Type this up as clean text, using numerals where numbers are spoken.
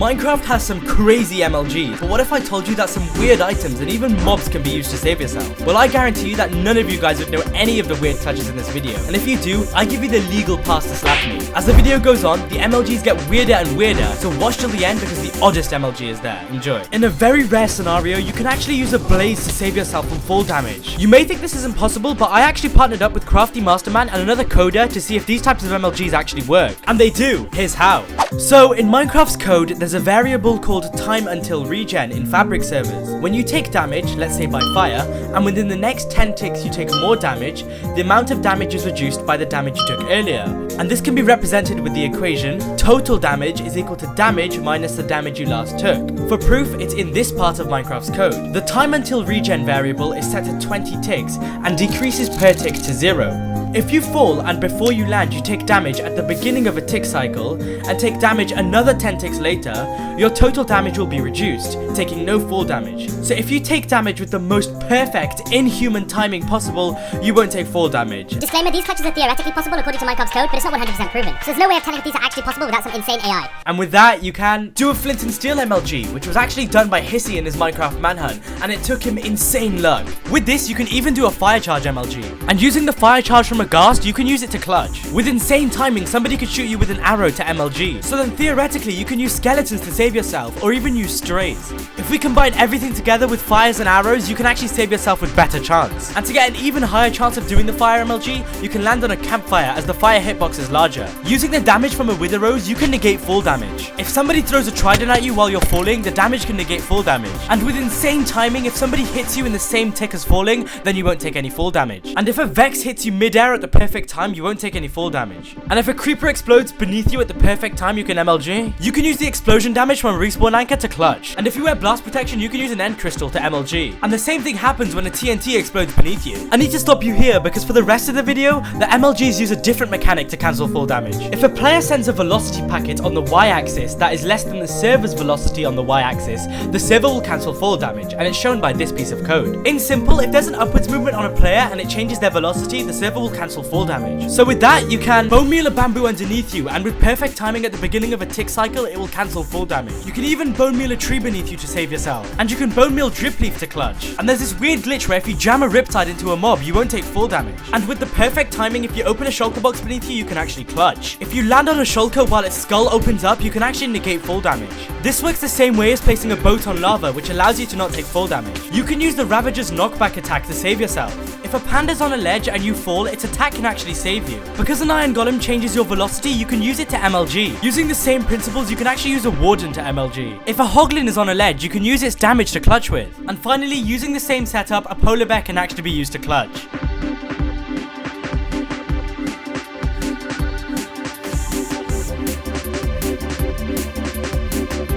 Minecraft has some crazy MLGs, but what if I told you that some weird items and even mobs can be used to save yourself? Well, I guarantee you that none of you guys would know any of the weird clutches in this video, and if you do, I give you the legal pass to slap me. As the video goes on, the MLGs get weirder and weirder, so watch till the end because the oddest MLG is there. Enjoy. In a very rare scenario, you can actually use a blaze to save yourself from fall damage. You may think this is impossible, but I actually partnered up with Crafty Masterman and another coder to see if these types of MLGs actually work. And they do. Here's how. So, in Minecraft's code, there's a variable called time until regen in fabric servers. When you take damage, let's say by fire, and within the next 10 ticks you take more damage, the amount of damage is reduced by the damage you took earlier. And this can be represented with the equation, total damage is equal to damage minus the damage you last took. For proof, it's in this part of Minecraft's code. The time until regen variable is set to 20 ticks and decreases per tick to 0. If you fall and before you land you take damage at the beginning of a tick cycle and take damage another 10 ticks later, your total damage will be reduced, taking no fall damage. So if you take damage with the most perfect, inhuman timing possible, you won't take fall damage. Disclaimer, these clutches are theoretically possible according to Minecraft's code, but it's not 100% proven. So there's no way of telling if these are actually possible without some insane AI. And with that, you can do a flint and steel MLG, which was actually done by Hissy in his Minecraft manhunt, and it took him insane luck. With this, you can even do a fire charge MLG. And using the fire charge from a ghast, you can use it to clutch. With insane timing, somebody could shoot you with an arrow to MLG. So then theoretically, you can use skeletons to save yourself, or even use strays. If we combine everything together with fires and arrows, you can actually save yourself with better chance. And to get an even higher chance of doing the fire MLG, you can land on a campfire as the fire hitbox is larger. Using the damage from a wither rose, you can negate fall damage. If somebody throws a trident at you while you're falling, the damage can negate fall damage. And with insane timing, if somebody hits you in the same tick as falling, then you won't take any fall damage. And if a vex hits you mid-air at the perfect time, you won't take any fall damage. And if a creeper explodes beneath you at the perfect time, you can MLG. You can use the explosion damage from a respawn anchor to clutch. And if you wear blast protection, you can use an end crystal to MLG. And the same thing happens when a TNT explodes beneath you. I need to stop you here because for the rest of the video, the MLGs use a different mechanic to cancel fall damage. If a player sends a velocity packet on the y-axis that is less than the server's velocity on the y-axis, the server will cancel fall damage, and it's shown by this piece of code. In simple, if there's an upwards movement on a player and it changes their velocity, the server will cancel fall damage. So with that, you can bone meal a bamboo underneath you, and with perfect timing at the beginning of a tick cycle, it will cancel fall damage. You can even bone meal a tree beneath you to save yourself, and you can bone meal drip leaf to clutch. And there's this weird glitch where if you jam a riptide into a mob, you won't take fall damage. And with the perfect timing, if you open a shulker box beneath you, you can actually clutch. If you land on a shulker while its skull opens up, you can actually negate fall damage. This works the same way as placing a boat on lava, which allows you to not take fall damage. You can use the Ravager's knockback attack to save yourself. If a panda's on a ledge and you fall, its attack can actually save you. Because an iron golem changes your velocity, you can use it to MLG. Using the same principles, you can actually use a warden to MLG. If a hoglin is on a ledge, you can use its damage to clutch with. And finally, using the same setup, a polar bear can actually be used to clutch.